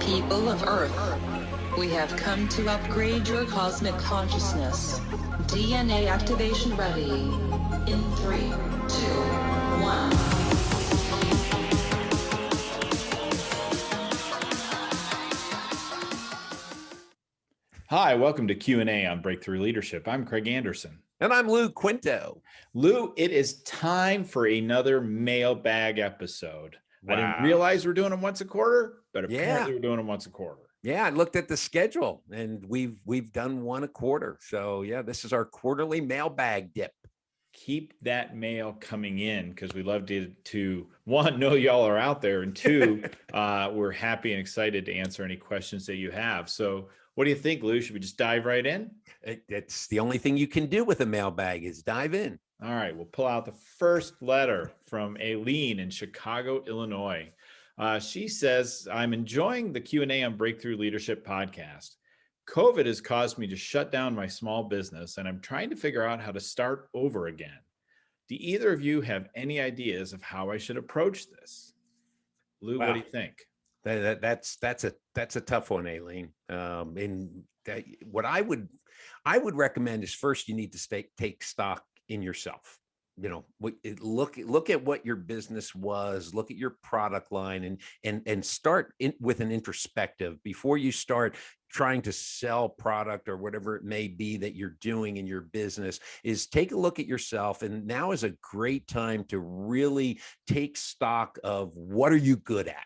People of Earth, we have come to upgrade your cosmic consciousness. DNA activation ready. In 3, 2, 1. Hi, welcome to Q&A on Breakthrough Leadership. I'm Craig Anderson. And I'm Lou Quinto. Lou, it is time for another mailbag episode. Wow. I didn't realize we're doing them once a quarter, but apparently we're doing them once a quarter. Yeah, I looked at the schedule and we've done one a quarter. So yeah, this is our quarterly mailbag dip. Keep that mail coming in because we love to one, know y'all are out there, and two, we're happy and excited to answer any questions that you have. So what do you think, Lou? Should we just dive right in? It's the only thing you can do with a mailbag is dive in. All right, we'll pull out the first letter from Aileen in Chicago, Illinois. She says, I'm enjoying the Q&A on Breakthrough Leadership podcast. COVID has caused me to shut down my small business, and I'm trying to figure out how to start over again. Do either of you have any ideas of how I should approach this? Lou, What do you think? That's a tough one, Aileen. What I would recommend is first you need to take stock in yourself. You know, look at what your business was, look at your product line, and start with an introspective before you start trying to sell product or whatever it may be that you're doing in your business. Is take a look at yourself, and now is a great time to really take stock of what are you good at.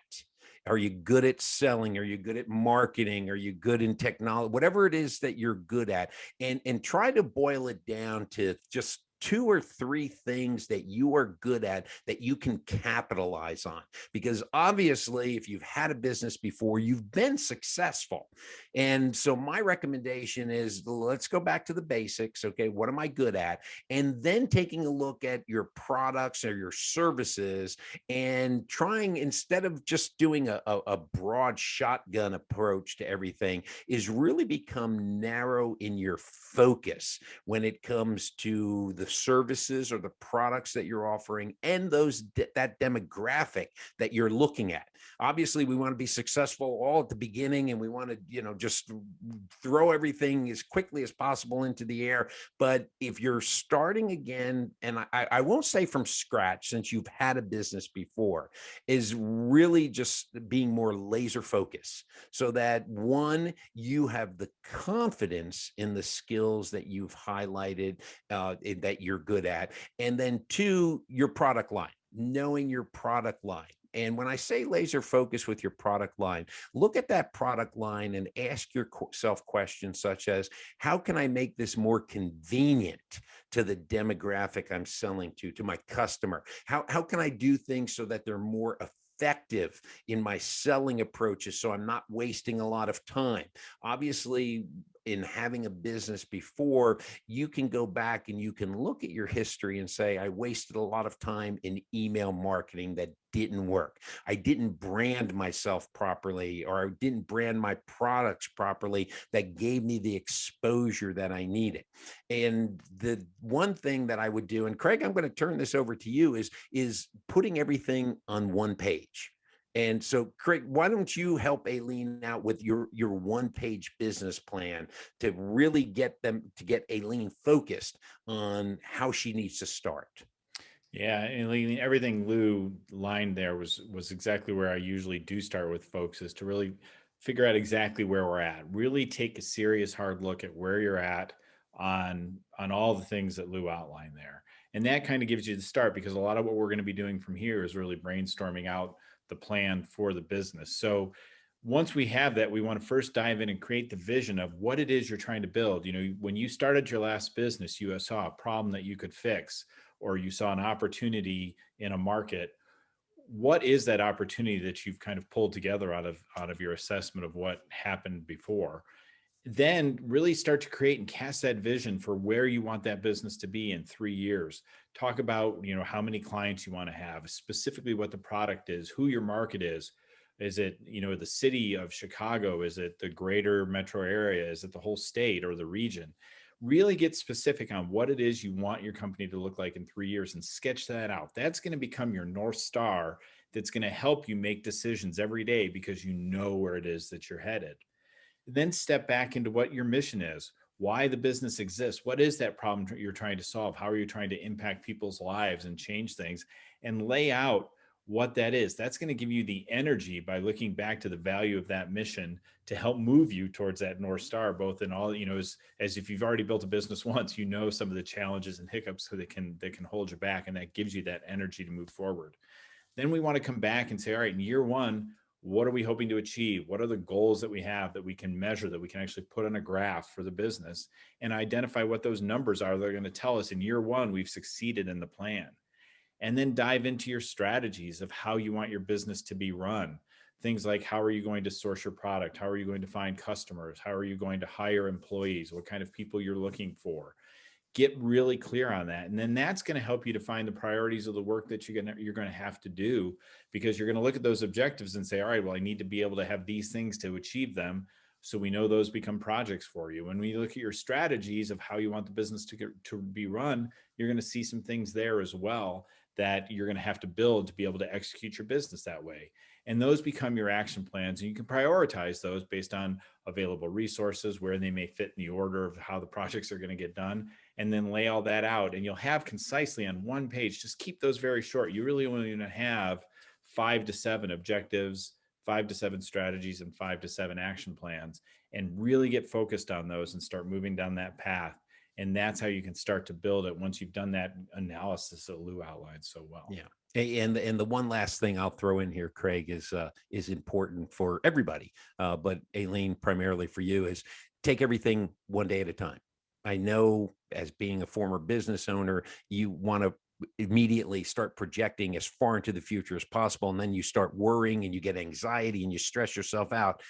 Are you good at selling? Are you good at marketing? Are you good in technology? Whatever it is that you're good at, and try to boil it down to just 2 or 3 things that you are good at that you can capitalize on. Because obviously, if you've had a business before, you've been successful. And so my recommendation is let's go back to the basics. Okay, what am I good at? And then taking a look at your products or your services and trying, instead of just doing a broad shotgun approach to everything, is really become narrow in your focus when it comes to the services or the products that you're offering and that demographic that you're looking at. Obviously, we want to be successful all at the beginning, and we want to, just throw everything as quickly as possible into the air. But if you're starting again, and I won't say from scratch, since you've had a business before, is really just being more laser focused, so that one, you have the confidence in the skills that you've highlighted that you're good at, and then 2, your product line, knowing your product line. And when I say laser focus with your product line, look at that product line and ask yourself questions such as, how can I make this more convenient to the demographic I'm selling to my customer? How can I do things so that they're more effective in my selling approaches, so I'm not wasting a lot of time? Obviously, in having a business before, you can go back and you can look at your history and say, I wasted a lot of time in email marketing that didn't work. I didn't brand myself properly, or I didn't brand my products properly that gave me the exposure that I needed. And the one thing that I would do, and Craig, I'm going to turn this over to you, is putting everything on one page. And so, Craig, why don't you help Aileen out with your 1-page business plan to really get Aileen focused on how she needs to start? Yeah, and everything Lou lined there was exactly where I usually do start with folks, is to really figure out exactly where we're at. Really take a serious hard look at where you're at on all the things that Lou outlined there. And that kind of gives you the start, because a lot of what we're going to be doing from here is really brainstorming out the plan for the business. So once we have that, we want to first dive in and create the vision of what it is you're trying to build. When you started your last business, you saw a problem that you could fix, or you saw an opportunity in a market. What is that opportunity that you've kind of pulled together out of your assessment of what happened before? Then really start to create and cast that vision for where you want that business to be in 3 years. Talk about, how many clients you want to have, specifically what the product is, who your market is. Is it, the city of Chicago? Is it the greater metro area? Is it the whole state or the region? Really get specific on what it is you want your company to look like in 3 years and sketch that out. That's going to become your North Star that's going to help you make decisions every day because you know where it is that you're headed. Then step back into what your mission is, why the business exists. What is that problem you're trying to solve? How are you trying to impact people's lives and change things? And lay out what that is. That's going to give you the energy by looking back to the value of that mission to help move you towards that North Star, both in all, as if you've already built a business once, some of the challenges and hiccups that can hold you back. And that gives you that energy to move forward. Then we want to come back and say, all right, in year one, what are we hoping to achieve? What are the goals that we have that we can measure, that we can actually put on a graph for the business and identify what those numbers are that are going to tell us in year one, we've succeeded in the plan. And then dive into your strategies of how you want your business to be run. Things like, how are you going to source your product? How are you going to find customers? How are you going to hire employees? What kind of people you're looking for? Get really clear on that. And then that's going to help you to find the priorities of the work that you're going to have to do, because you're going to look at those objectives and say, all right, well, I need to be able to have these things to achieve them. So we know those become projects for you. When we look at your strategies of how you want the business to be run, you're going to see some things there as well that you're going to have to build to be able to execute your business that way. And those become your action plans, and you can prioritize those based on available resources, where they may fit in the order of how the projects are going to get done, and then lay all that out. And you'll have concisely on one page, just keep those very short. You really only going to have 5 to 7 objectives, 5 to 7 strategies, and 5 to 7 action plans, and really get focused on those and start moving down that path. And that's how you can start to build it once you've done that analysis that Lou outlined so well. Yeah. And the one last thing I'll throw in here, Craig, is important for everybody, but Aileen, primarily for you, is take everything one day at a time. I know, as being a former business owner, you want to immediately start projecting as far into the future as possible, and then you start worrying and you get anxiety and you stress yourself out.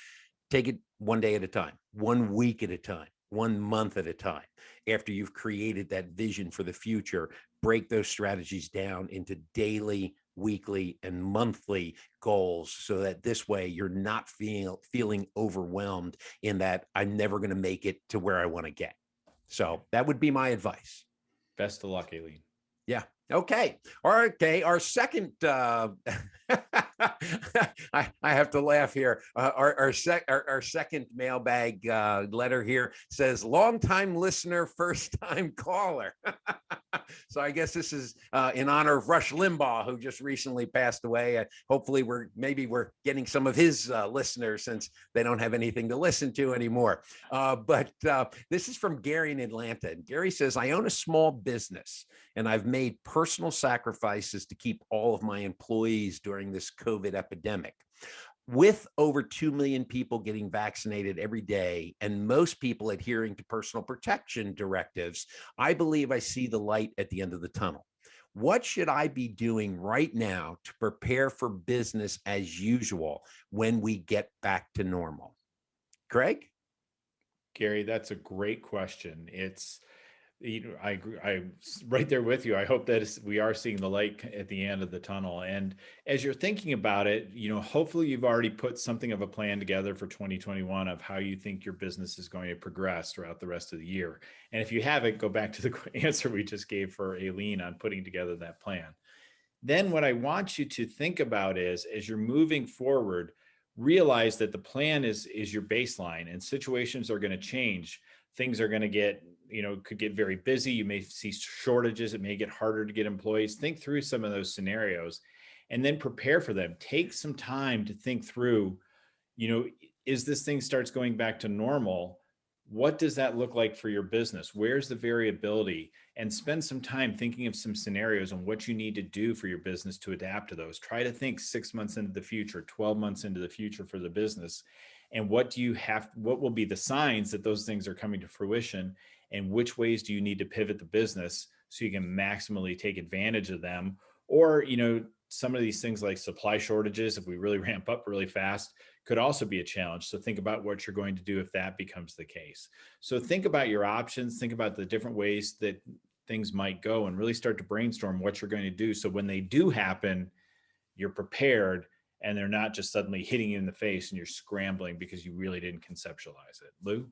Take it one day at a time, 1 week at a time, 1 month at a time. After you've created that vision for the future, break those strategies down into daily, weekly, and monthly goals, so that this way you're not feeling overwhelmed in that I'm never going to make it to where I want to get. So that would be my advice. Best of luck, Aileen. Yeah. Okay. Okay. Our second, I have to laugh here. Our second mailbag letter here says, longtime listener, first time caller. So I guess this is in honor of Rush Limbaugh, who just recently passed away. Hopefully we're getting some of his listeners, since they don't have anything to listen to anymore. But this is from Gary in Atlanta. And Gary says, I own a small business, and I've made personal sacrifices to keep all of my employees during this COVID epidemic. With over 2 million people getting vaccinated every day and most people adhering to personal protection directives, I believe I see the light at the end of the tunnel. What should I be doing right now to prepare for business as usual when we get back to normal? Craig? Gary, that's a great question. I agree. I'm right there with you. I hope that we are seeing the light at the end of the tunnel. And as you're thinking about it, hopefully you've already put something of a plan together for 2021 of how you think your business is going to progress throughout the rest of the year. And if you haven't, go back to the answer we just gave for Aileen on putting together that plan. Then what I want you to think about is, as you're moving forward, realize that the plan is your baseline, and situations are going to change. Things are going to get, could get very busy. You may see shortages. It may get harder to get employees. Think through some of those scenarios and then prepare for them. Take some time to think through, as this thing starts going back to normal, what does that look like for your business? Where's the variability? And spend some time thinking of some scenarios on what you need to do for your business to adapt to those. Try to think 6 months into the future, 12 months into the future for the business. And what will be the signs that those things are coming to fruition, and which ways do you need to pivot the business so you can maximally take advantage of them? Or, some of these things like supply shortages, if we really ramp up really fast, could also be a challenge. So think about what you're going to do if that becomes the case. So think about your options, think about the different ways that things might go, and really start to brainstorm what you're going to do. So when they do happen, you're prepared, and they're not just suddenly hitting you in the face and you're scrambling because you really didn't conceptualize it. Lou?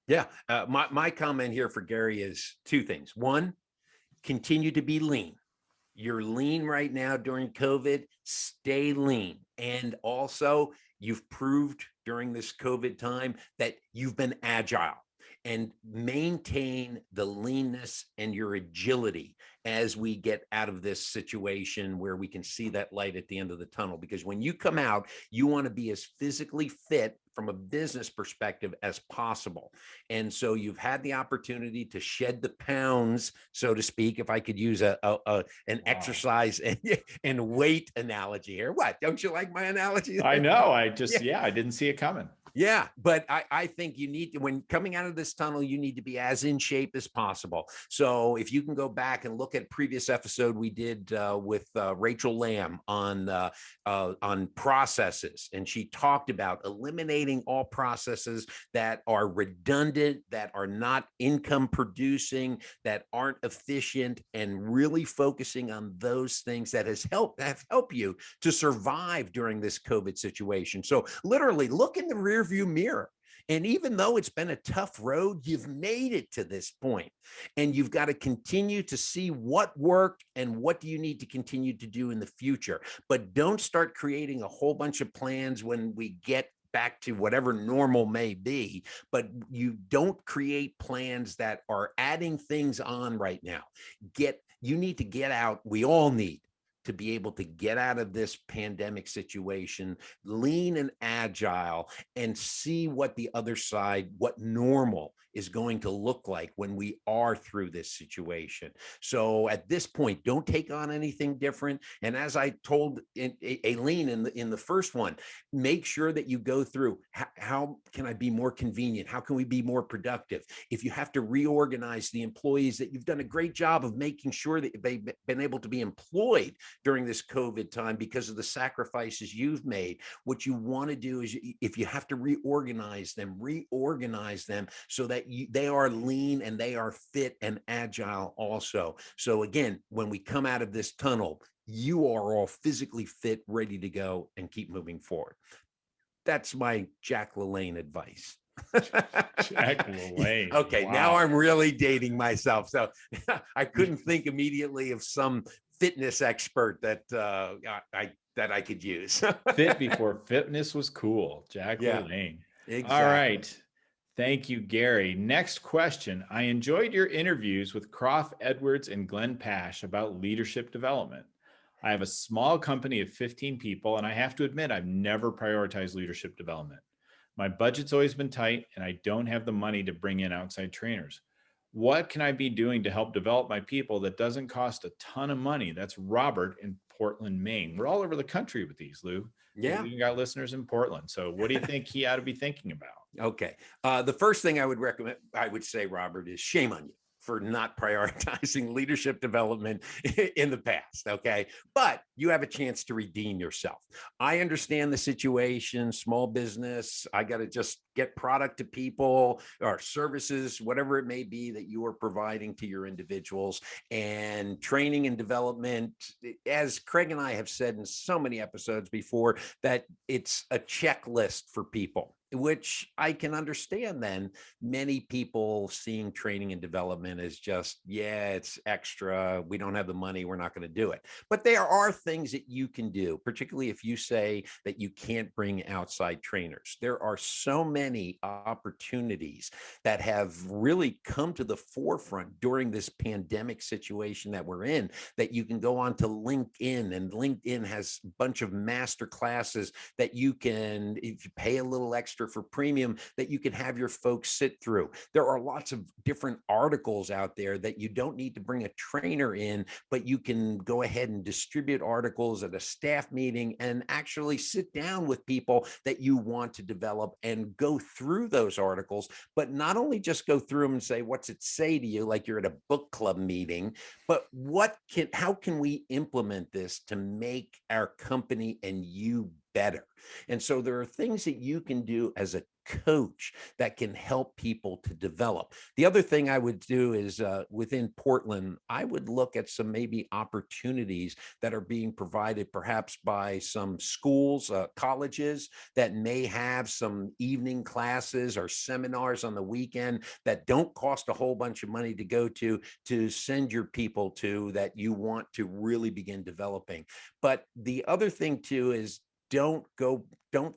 Yeah. My comment here for Gary is 2 things. 1, continue to be lean. You're lean right now during COVID, stay lean. And also, you've proved during this COVID time that you've been agile, and maintain the leanness and your agility as we get out of this situation where we can see that light at the end of the tunnel. Because when you come out, you want to be as physically fit from a business perspective as possible. And so you've had the opportunity to shed the pounds, so to speak, if I could use an exercise and weight analogy here. What? Don't you like my analogy? I know. I didn't see it coming. Yeah, but I think you need to, when coming out of this tunnel, you need to be as in shape as possible. So if you can go back and look at a previous episode we did with Rachel Lamb on processes, and she talked about eliminating all processes that are redundant, that are not income producing, that aren't efficient, and really focusing on those things that have helped you to survive during this COVID situation. So literally look in the rearview mirror. And even though it's been a tough road, you've made it to this point, and you've got to continue to see what worked and what do you need to continue to do in the future. But don't start creating a whole bunch of plans when we get back to whatever normal may be, but you don't create plans that are adding things on right now. You need to get out. We all need to be able to get out of this pandemic situation, lean and agile, and see what the other side, what normal is going to look like when we are through this situation. So at this point, don't take on anything different. And as I told Aileen in the first one, make sure that you go through, how can I be more convenient? How can we be more productive? If you have to reorganize the employees, that you've done a great job of making sure that they've been able to be employed during this COVID time because of the sacrifices you've made. What you want to do is, if you have to reorganize them so that they are lean and they are fit and agile also. So again, when we come out of this tunnel, you are all physically fit, ready to go, and keep moving forward. That's my Jack LaLanne advice. Jack LaLanne. Okay, wow. Now I'm really dating myself. So I couldn't think immediately of some fitness expert that I could use. Fit before fitness was cool. Jack LaLanne. Exactly. All right. Thank you, Gary. Next question. I enjoyed your interviews with Croft Edwards and Glenn Pash about leadership development. I have a small company of 15 people, and I have to admit, I've never prioritized leadership development. My budget's always been tight, and I don't have the money to bring in outside trainers. What can I be doing to help develop my people that doesn't cost a ton of money? That's Robert in Portland, Maine. We're all over the country with these, Lou. Yeah. We got listeners in Portland. So what do you think he ought to be thinking about? Okay. The first thing I would say, Robert, is shame on you for not prioritizing leadership development in the past. Okay. But you have a chance to redeem yourself. I understand the situation, small business. I got to just get product to people or services, whatever it may be that you are providing to your individuals, and training and development. As Craig and I have said in so many episodes before, that it's a checklist for people, which I can understand. Then many people seeing training and development as just, it's extra. We don't have the money. We're not going to do it. But there are things that you can do, particularly if you say that you can't bring outside trainers. There are so many opportunities that have really come to the forefront during this pandemic situation that we're in, that you can go on to LinkedIn, and LinkedIn has a bunch of master classes that you can, if you pay a little extra for premium, that you can have your folks sit through. There are lots of different articles out there that you don't need to bring a trainer in, but you can go ahead and distribute articles at a staff meeting and actually sit down with people that you want to develop and go through those articles. But not only just go through them and say, what's it say to you, like you're at a book club meeting, but how can we implement this to make our company and you better. And so there are things that you can do as a coach that can help people to develop. The other thing I would do is within Portland, I would look at some maybe opportunities that are being provided perhaps by some schools, colleges that may have some evening classes or seminars on the weekend that don't cost a whole bunch of money to go to send your people to, that you want to really begin developing. But the other thing too is don't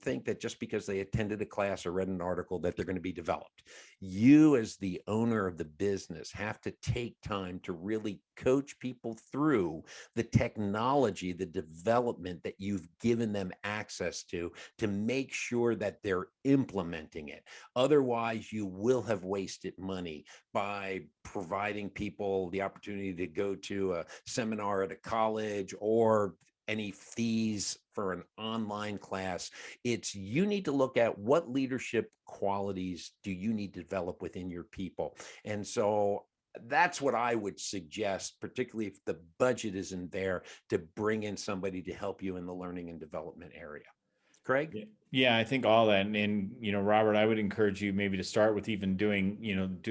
think that just because they attended a class or read an article that they're going to be developed. You as the owner of the business have to take time to really coach people through the technology, the development that you've given them access to make sure that they're implementing it. Otherwise, you will have wasted money by providing people the opportunity to go to a seminar at a college or any fees for an online class. You need to look at what leadership qualities do you need to develop within your people. And so that's what I would suggest, particularly if the budget isn't there, to bring in somebody to help you in the learning and development area. Craig? Yeah, I think all that. And, Robert, I would encourage you maybe to start with even doing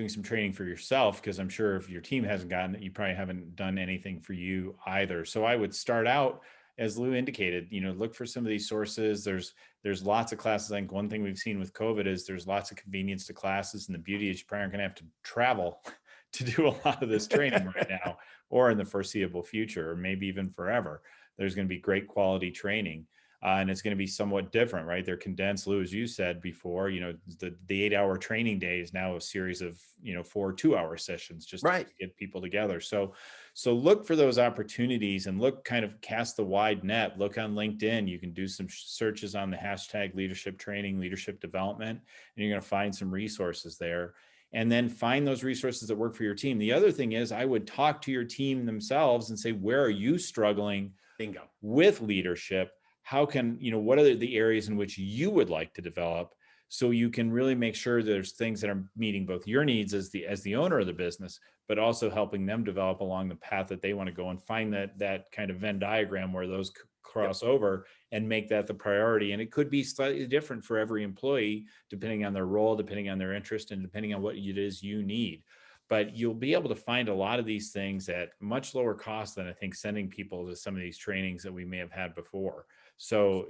some training for yourself, because I'm sure if your team hasn't gotten it, you probably haven't done anything for you either. So I would start out, as Lou indicated, look for some of these sources. There's lots of classes. I think one thing we've seen with COVID is there's lots of convenience to classes, and the beauty is you probably aren't going to have to travel to do a lot of this training right now or in the foreseeable future, or maybe even forever. There's going to be great quality training. And it's going to be somewhat different, right? They're condensed, Lou, as you said before, the 8-hour training day is now a series of, 4 2-hour sessions just to get people together. So look for those opportunities and kind of cast the wide net. Look on LinkedIn. You can do some searches on the hashtag leadership training, leadership development, and you're going to find some resources there. And then find those resources that work for your team. The other thing is I would talk to your team themselves and say, where are you struggling with leadership? How can, what are the areas in which you would like to develop, so you can really make sure there's things that are meeting both your needs as the owner of the business, but also helping them develop along the path that they want to go, and find that kind of Venn diagram where those cross over, and make that the priority. And it could be slightly different for every employee, depending on their role, depending on their interest, and depending on what it is you need. But you'll be able to find a lot of these things at much lower cost than I think sending people to some of these trainings that we may have had before. So,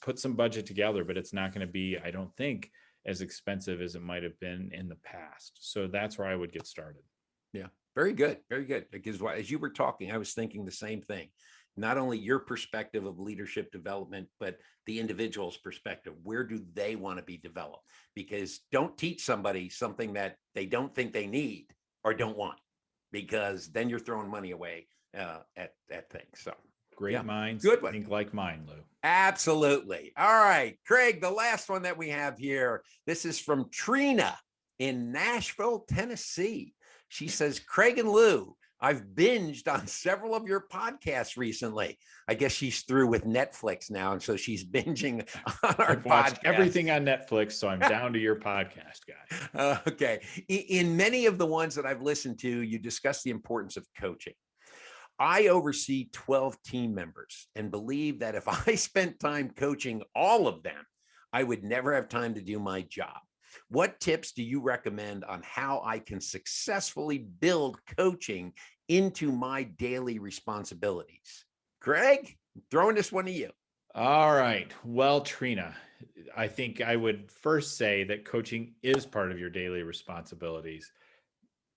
put some budget together, but it's not going to be, I don't think, as expensive as it might have been in the past. So that's where I would get started. Yeah, very good. Very good. Because as you were talking, I was thinking the same thing. Not only your perspective of leadership development, but the individual's perspective. Where do they want to be developed? Because don't teach somebody something that they don't think they need or don't want, because then you're throwing money away at things. So great minds good one. Think like mine, Lou. Absolutely. All right, Craig, the last one that we have here. This is from Trina in Nashville, Tennessee. She says, Craig and Lou, I've binged on several of your podcasts recently. I guess she's through with Netflix now, and so she's binging on our podcast. Everything on Netflix, so I'm down to your podcast, guy. Okay. In many of the ones that I've listened to, you discuss the importance of coaching. I oversee 12 team members and believe that if I spent time coaching all of them, I would never have time to do my job. What tips do you recommend on how I can successfully build coaching into my daily responsibilities? Craig, I'm throwing this one to you. All right. Well, Trina, I think I would first say that coaching is part of your daily responsibilities.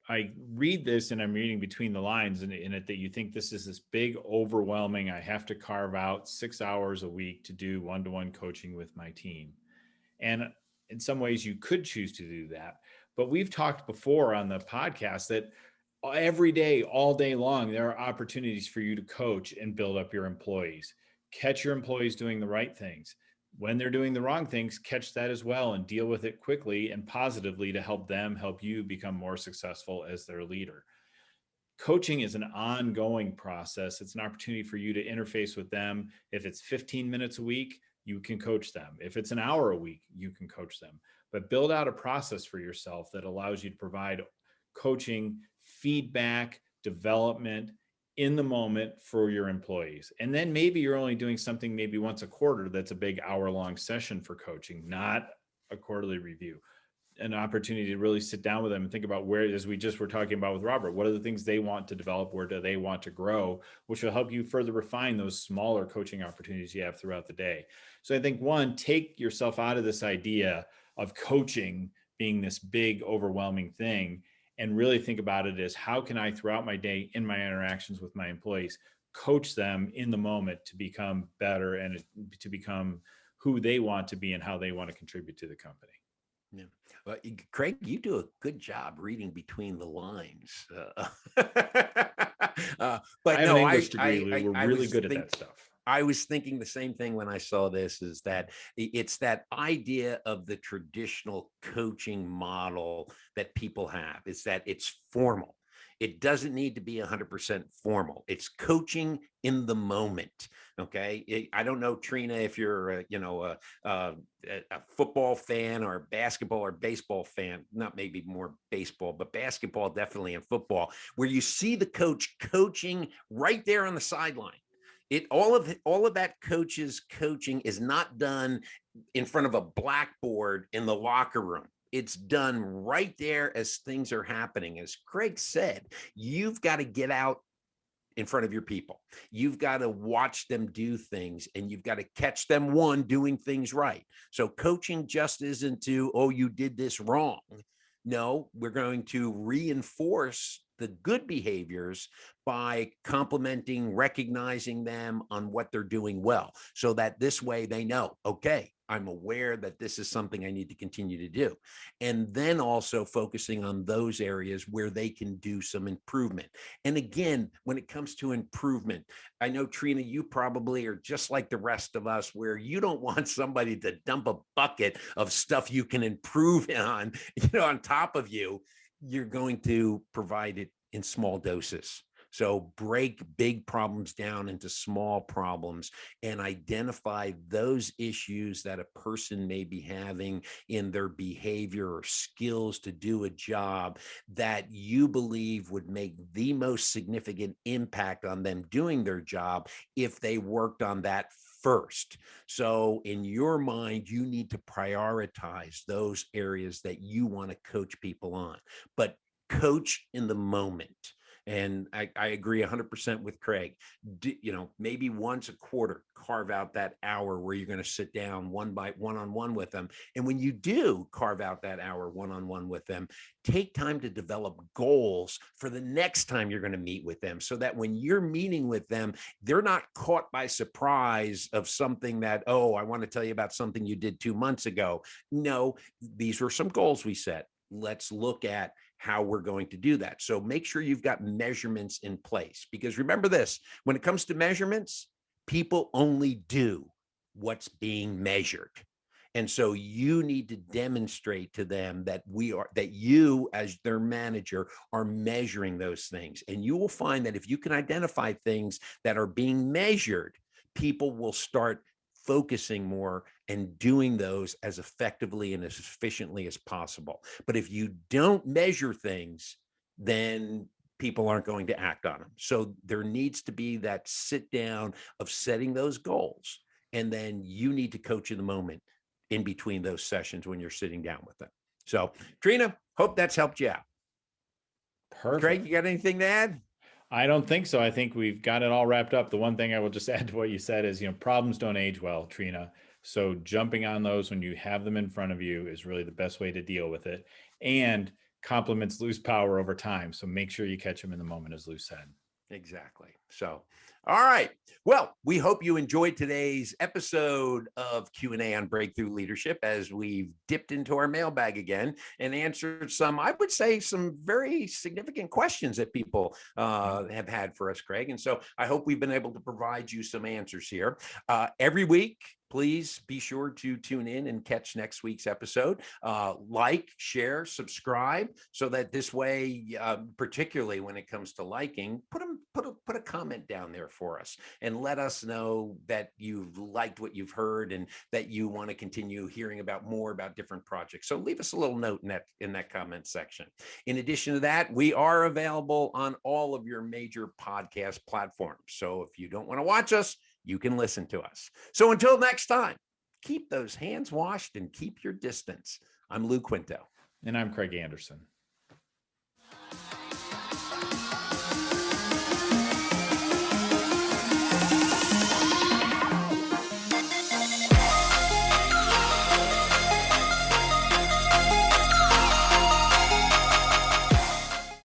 I read this and I'm reading between the lines in it that you think this is this big, overwhelming, I have to carve out 6 hours a week to do one-to-one coaching with my team. And in some ways you could choose to do that. But we've talked before on the podcast that every day, all day long, there are opportunities for you to coach and build up your employees. Catch your employees doing the right things. When they're doing the wrong things, catch that as well and deal with it quickly and positively to help you become more successful as their leader. Coaching is an ongoing process. It's an opportunity for you to interface with them. If it's 15 minutes a week, you can coach them. If it's an hour a week, you can coach them. But build out a process for yourself that allows you to provide coaching, feedback, development, in the moment for your employees. And then maybe you're only doing something maybe once a quarter. That's a big hour-long session for coaching, not a quarterly review. An opportunity to really sit down with them and think about where, as we just were talking about with Robert, what are the things they want to develop, where do they want to grow, which will help you further refine those smaller coaching opportunities you have throughout the day. So I think, one, take yourself out of this idea of coaching being this big, overwhelming thing, and really think about it as, how can I, throughout my day, in my interactions with my employees, coach them in the moment to become better and to become who they want to be and how they want to contribute to the company. Yeah. Well, Craig, you do a good job reading between the lines. But I have no, an English degree, Lou. We're really good at that stuff. I was thinking the same thing when I saw this, is that it's that idea of the traditional coaching model that people have. It's that it's formal. It doesn't need to be 100% formal. It's coaching in the moment. Okay. I don't know, Trina, if you're, a football fan or basketball or baseball fan, not maybe more baseball, but basketball definitely, and football, where you see the coach coaching right there on the sideline. All of that coach's coaching is not done in front of a blackboard in the locker room. It's done right there as things are happening. As Craig said, you've got to get out in front of your people. You've got to watch them do things, and you've got to catch them, doing things right. So coaching just isn't to, oh, you did this wrong. No, we're going to reinforce the good behaviors by complimenting, recognizing them on what they're doing well, so that this way they know, okay, I'm aware that this is something I need to continue to do. And then also focusing on those areas where they can do some improvement. And again, when it comes to improvement, I know, Trina, you probably are just like the rest of us, where you don't want somebody to dump a bucket of stuff you can improve on, on top of you. You're going to provide it in small doses. So break big problems down into small problems and identify those issues that a person may be having in their behavior or skills to do a job that you believe would make the most significant impact on them doing their job if they worked on that first. So in your mind, you need to prioritize those areas that you want to coach people on, but coach in the moment. And I agree 100% with Craig. Maybe once a quarter, carve out that hour where you're going to sit down one-on-one with them. And when you do carve out that hour one-on-one with them, take time to develop goals for the next time you're going to meet with them, so that when you're meeting with them, they're not caught by surprise of something that, oh, I want to tell you about something you did 2 months ago. No, these were some goals we set. Let's look at how we're going to do that. So make sure you've got measurements in place, because remember this, when it comes to measurements, people only do what's being measured. And so you need to demonstrate to them that you as their manager are measuring those things. And you will find that if you can identify things that are being measured, people will start focusing more and doing those as effectively and as efficiently as possible. But if you don't measure things, then people aren't going to act on them. So there needs to be that sit down of setting those goals. And then you need to coach in the moment in between those sessions when you're sitting down with them. So, Trina, hope that's helped you out. Perfect. Craig, you got anything to add? I don't think so. I think we've got it all wrapped up. The one thing I will just add to what you said is, problems don't age well, Trina. So jumping on those when you have them in front of you is really the best way to deal with it. And compliments lose power over time. So make sure you catch them in the moment, as Lou said. Exactly. So, all right. Well, we hope you enjoyed today's episode of Q&A on Breakthrough Leadership, as we've dipped into our mailbag again and answered some, I would say, some very significant questions that people have had for us, Craig. And so I hope we've been able to provide you some answers here. Every week, please be sure to tune in and catch next week's episode. Like, share, subscribe, so that this way, particularly when it comes to liking, put a comment comment down there for us and let us know that you've liked what you've heard and that you want to continue hearing about more about different projects. So leave us a little note in that comment section. In addition to that, we are available on all of your major podcast platforms. So if you don't want to watch us, you can listen to us. So until next time, keep those hands washed and keep your distance. I'm Lou Quinto. And I'm Craig Anderson.